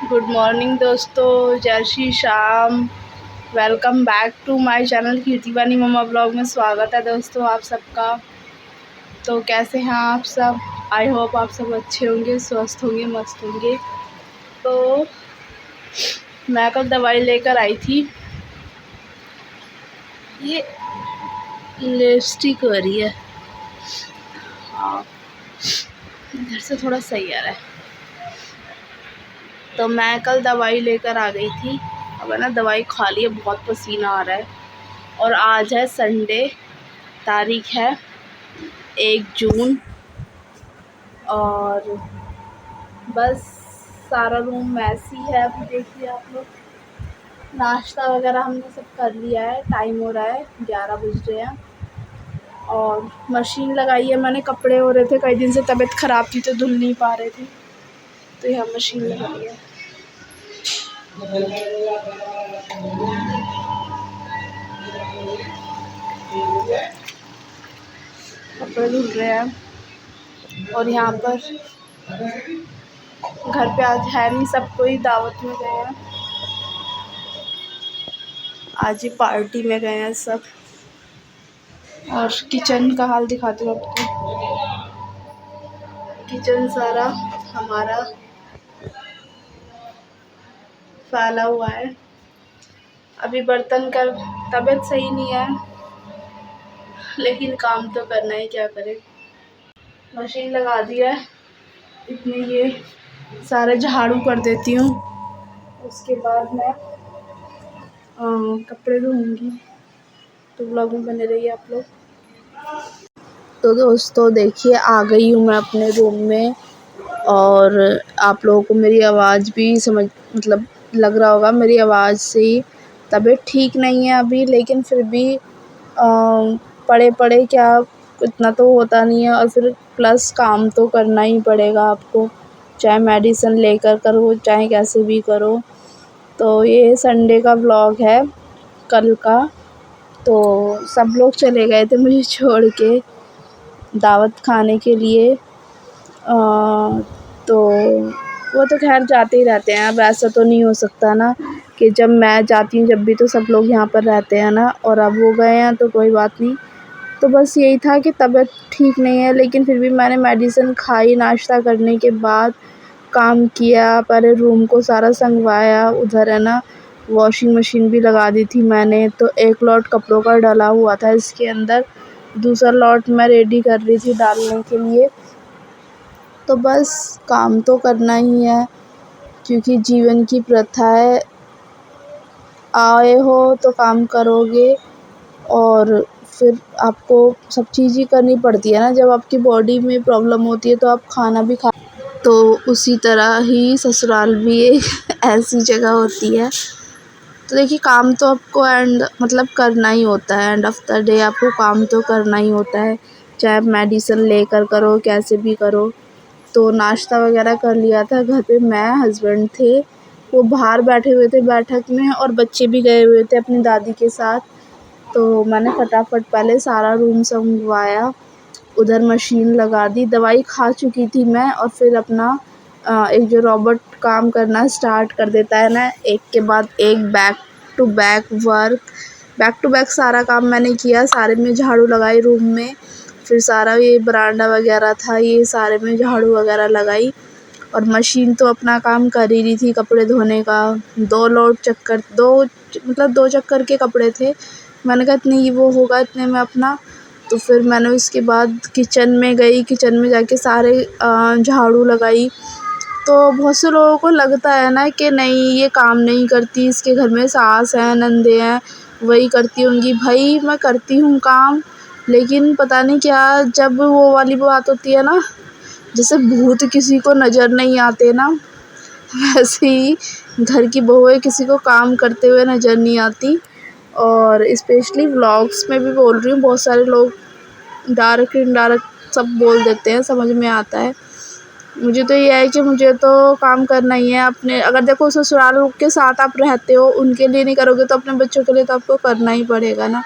Good morning दोस्तों, जय Shri Shyam. Welcome back to my channel Kirti Vani mama blog में स्वागत है दोस्तों आप सबका। तो कैसे हैं आप सब? आई होप आप सब अच्छे होंगे, स्वस्थ होंगे, मस्त होंगे। तो मैं कल दवाई लेकर आई थी। ये लिपस्टिक हो रही है, हाँ इधर से थोड़ा सही आ रहा है। तो मैं कल दवाई लेकर आ गई थी। अब है ना, दवाई खा ली है, बहुत पसीना आ रहा है। और आज है संडे, तारीख है 1 जून। और बस सारा रूम मैसी है। अभी देखिए आप लोग, नाश्ता वगैरह हमने सब कर लिया है। टाइम हो रहा है 11 बज रहे हैं। और मशीन लगाई है मैंने, कपड़े हो रहे थे कई दिन से, तबीयत ख़राब थी तो धुल नहीं पा रहे थे, तो यहाँ मशीन लगाई है। कपड़े धुल रहे हैं। और यहाँ पर घर पे आज है नहीं, सब कोई दावत में गए हैं, आज ही पार्टी में गए हैं सब। और किचन का हाल दिखाती हूँ आपको। किचन सारा हमारा फैला हुआ है। अभी बर्तन का तबीयत सही नहीं है, लेकिन काम तो करना ही, क्या करें। मशीन लगा दी है, इतने ये सारे झाड़ू कर देती हूँ, उसके बाद मैं कपड़े धोऊंगी। तो व्लॉग में बने रहिए आप लोग। तो दोस्तों देखिए, आ गई हूँ मैं अपने रूम में। और आप लोगों को मेरी आवाज़ भी मतलब लग रहा होगा, मेरी आवाज़ से ही तबीयत ठीक नहीं है अभी, लेकिन फिर भी पड़े पड़े क्या, इतना तो होता नहीं है। और फिर प्लस काम तो करना ही पड़ेगा आपको, चाहे मेडिसिन लेकर करो, चाहे कैसे भी करो। तो ये संडे का व्लॉग है कल का। तो सब लोग चले गए थे मुझे छोड़ के दावत खाने के लिए। तो वो तो खैर जाते ही रहते हैं, अब ऐसा तो नहीं हो सकता ना कि जब मैं जाती हूँ जब भी तो सब लोग यहाँ पर रहते हैं ना। और अब वो गए हैं तो कोई बात नहीं। तो बस यही था कि तबीयत ठीक नहीं है, लेकिन फिर भी मैंने मेडिसिन खाई, नाश्ता करने के बाद काम किया, पहले रूम को सारा संगवाया। उधर है ना, वॉशिंग मशीन भी लगा दी थी मैंने, तो एक लॉट कपड़ों का डला हुआ था इसके अंदर, दूसरा लॉट मैं रेडी कर रही थी डालने के लिए। तो बस काम तो करना ही है, क्योंकि जीवन की प्रथा है, आए हो तो काम करोगे। और फिर आपको सब चीज़ ही करनी पड़ती है ना, जब आपकी बॉडी में प्रॉब्लम होती है तो आप खाना भी खा। तो उसी तरह ही ससुराल भी एक ऐसी जगह होती है। तो देखिए, काम तो आपको मतलब करना ही होता है, एंड ऑफ द डे आपको काम तो करना ही होता है, चाहे आप मेडिसिन लेकर करो, कैसे भी करो। तो नाश्ता वगैरह कर लिया था घर पे, मैं, हस्बैंड थे, वो बाहर बैठे हुए थे बैठक में, और बच्चे भी गए हुए थे अपनी दादी के साथ। तो मैंने फटाफट पहले सारा रूम संगवाया, उधर मशीन लगा दी, दवाई खा चुकी थी मैं। और फिर अपना एक जो रॉबोट काम करना स्टार्ट कर देता है ना, एक के बाद एक, बैक टू बैक सारा काम मैंने किया। सारे में झाड़ू लगाई रूम में, फिर सारा ये बरांडा वगैरह था, ये सारे में झाड़ू वगैरह लगाई। और मशीन तो अपना काम कर ही रही थी कपड़े धोने का। 2 चक्कर के कपड़े थे। मैंने कहा इतने ही वो होगा, इतने में अपना। तो फिर मैंने उसके बाद किचन में गई, किचन में जाके सारे झाड़ू लगाई। तो बहुत से लोगों को लगता है ना कि नहीं ये काम नहीं करती, इसके घर में सास हैं, नंदे हैं, वही करती होंगी। भाई मैं करती हूँ काम, लेकिन पता नहीं क्या, जब वो वाली बात होती है ना, जैसे भूत किसी को नज़र नहीं आते ना, वैसे ही घर की बहुएं किसी को काम करते हुए नज़र नहीं आती। और स्पेशली व्लॉग्स में भी बोल रही हूँ, बहुत सारे लोग डायरेक्ट इनडायरेक्ट सब बोल देते हैं, समझ में आता है। मुझे तो ये है कि मुझे तो काम करना ही है अपने। अगर देखो ससुराल के साथ आप रहते हो, उनके लिए नहीं करोगे तो अपने बच्चों के लिए तो आपको करना ही पड़ेगा ना।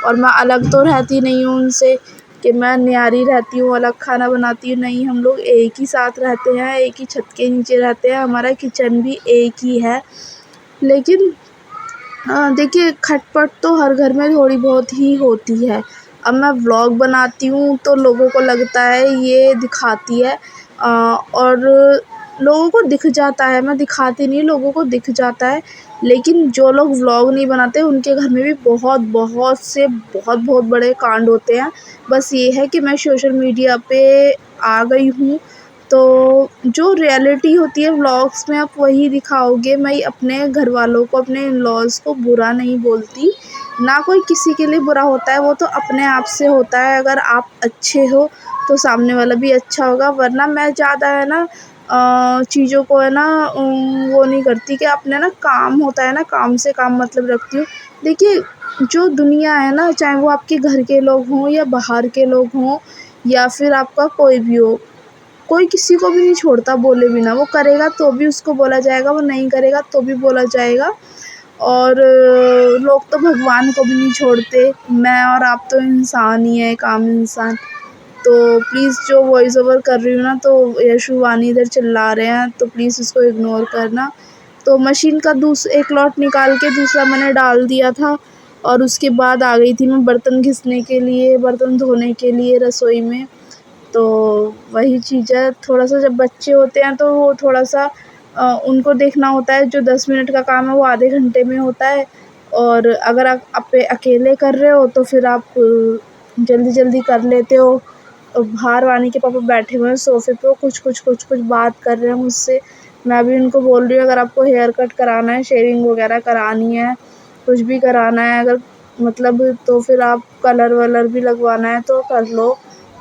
और मैं अलग तो रहती नहीं हूँ उनसे, कि मैं न्यारी रहती हूँ, अलग खाना बनाती हूँ। नहीं, हम लोग एक ही साथ रहते हैं, एक ही छत के नीचे रहते हैं, हमारा किचन भी एक ही है। लेकिन देखिए, खटपट तो हर घर में थोड़ी बहुत ही होती है। अब मैं व्लॉग बनाती हूँ तो लोगों को लगता है ये दिखाती है, और लोगों को दिख जाता है, मैं दिखाती नहीं, लोगों को दिख जाता है। लेकिन जो लोग व्लॉग नहीं बनाते उनके घर में भी बहुत बड़े कांड होते हैं। बस ये है कि मैं सोशल मीडिया पे आ गई हूँ, तो जो रियलिटी होती है व्लॉग्स में आप वही दिखाओगे। मैं अपने घरवालों को, अपने इन-लॉज़ को बुरा नहीं बोलती, ना कोई किसी के लिए बुरा होता है, वो तो अपने आप से होता है। अगर आप अच्छे हो तो सामने वाला भी अच्छा होगा, वरना मैं ज़्यादा है ना चीज़ों को है ना वो नहीं करती कि अपने ना काम होता है ना, काम से काम मतलब रखती हूँ। देखिए, जो दुनिया है ना, चाहे वो आपके घर के लोग हों या बाहर के लोग हों या फिर आपका कोई भी हो, कोई किसी को भी नहीं छोड़ता बोले बिना। वो करेगा तो भी उसको बोला जाएगा, वो नहीं करेगा तो भी बोला जाएगा। और लोग तो भगवान को भी नहीं छोड़ते। मैं और आप तो इंसान ही हैं, एक आम इंसान। तो प्लीज़, जो वॉइस ओवर कर रही हूँ ना, तो यशु वानी इधर चिल्ला रहे हैं, तो प्लीज़ उसको इग्नोर करना। तो मशीन का एक लॉट निकाल के दूसरा मैंने डाल दिया था, और उसके बाद आ गई थी मैं बर्तन घिसने के लिए, बर्तन धोने के लिए रसोई में। तो वही चीज़ है, थोड़ा-सा जब बच्चे होते हैं तो वो थोड़ा-सा उनको देखना होता है। जो 10 मिनट का काम है वो आधे घंटे में होता है, और अगर आप अकेले कर रहे हो तो फिर आप जल्दी-जल्दी कर लेते हो। बाहर वानी के पापा बैठे हुए हैं सोफ़े पे, वो कुछ बात कर रहे हैं मुझसे। मैं भी उनको बोल रही हूँ, अगर आपको हेयर कट कराना है, शेविंग वगैरह करानी है, कुछ भी कराना है अगर मतलब, तो फिर आप कलर-वलर भी लगवाना है तो कर लो।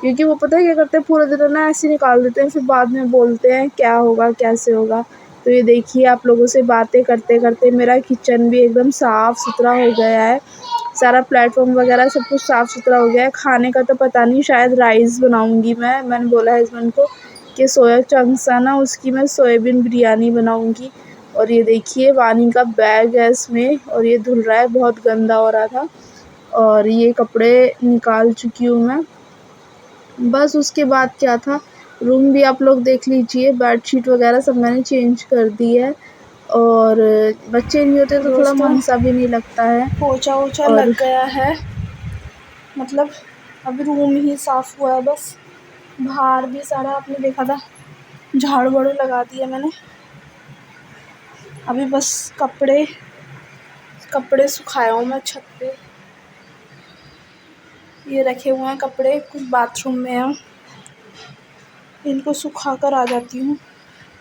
क्योंकि वो पता है क्या करते हैं, पूरे दिन ना ऐसे ही निकाल देते हैं, फिर बाद में बोलते हैं क्या होगा, कैसे होगा। तो ये देखिए, आप लोगों से बातें करते-करते मेरा किचन भी एकदम साफ़-सुथरा हो गया है। सारा प्लेटफ़ॉर्म वगैरह सब कुछ साफ़-सुथरा हो गया है। खाने का तो पता नहीं, शायद राइस बनाऊँगी मैं। मैंने बोला है हस्बैंड को कि सोया चंक्स है ना, उसकी मैं सोयाबीन बिरयानी बनाऊँगी। और ये देखिए, वानी का बैग है इसमें और ये धुल रहा है, बहुत गंदा हो रहा था। और ये कपड़े निकाल चुकी हूँ मैं। बस उसके बाद क्या था, रूम भी आप लोग देख लीजिए, बेडशीट वगैरह सब मैंने चेंज कर दी है। और बच्चे नहीं होते तो थोड़ा मन सा भी नहीं लगता है। पोछा-वोछा लग गया है, मतलब अभी रूम ही साफ़ हुआ है बस। बाहर भी सारा आपने देखा था, झाड़ू-वाड़ू लगा दिया मैंने। अभी बस कपड़े सुखाया हूँ मैं छत पे। ये रखे हुए हैं कपड़े, कुछ बाथरूम में हैं, इनको सुखा कर आ जाती हूँ।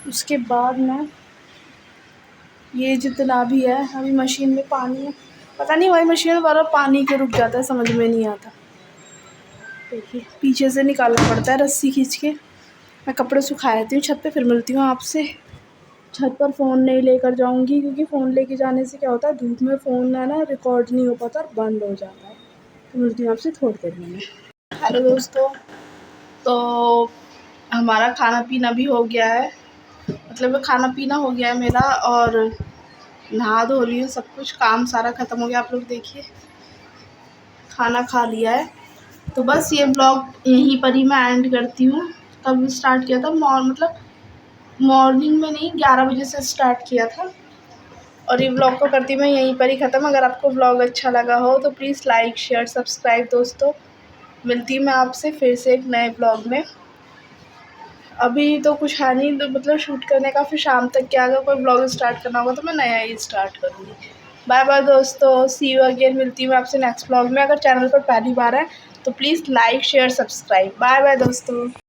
उसके बाद मैं ये जितना भी है, अभी मशीन में पानी है, पता नहीं हमारी मशीन में बार-बार पानी क्यों रुक जाता है, समझ में नहीं आता। देखिए, पीछे से निकालना पड़ता है रस्सी खींच के। मैं कपड़े सुखा आती हूँ छत पे, फिर मिलती हूँ आपसे। छत पर फ़ोन नहीं लेकर जाऊँगी, क्योंकि फ़ोन लेके जाने से क्या होता है, धूप में फ़ोन है ना रिकॉर्ड नहीं हो पाता और बंद हो जाता है। तो मिलती हूँ आपसे थोड़ी देर में। हेलो दोस्तों, तो हमारा खाना-पीना भी हो गया है, मतलब खाना-पीना हो गया है मेरा, और नहा धो ली हूँ, सब कुछ काम सारा ख़त्म हो गया। आप लोग देखिए, खाना खा लिया है। तो बस ये ब्लॉग यहीं पर ही मैं एंड करती हूँ। कब स्टार्ट किया था, मतलब मॉर्निंग में नहीं, 11 बजे से स्टार्ट किया था, और ये ब्लॉग को करती मैं यहीं पर ही ख़त्म। अगर आपको ब्लॉग अच्छा लगा हो तो प्लीज़ लाइक, शेयर, सब्सक्राइब दोस्तों। मिलती हूँ मैं आपसे फिर से एक नए ब्लॉग में। अभी तो कुछ है नहीं, तो मतलब शूट करने का, फिर शाम तक क्या, अगर कोई ब्लॉग स्टार्ट करना होगा तो मैं नया ही स्टार्ट करूँगी। बाय बाय दोस्तों, सी यू अगेन। मिलती हूँ आपसे नेक्स्ट ब्लॉग में। अगर चैनल पर पहली बार है तो please like, share, subscribe. Bye bye दोस्तों।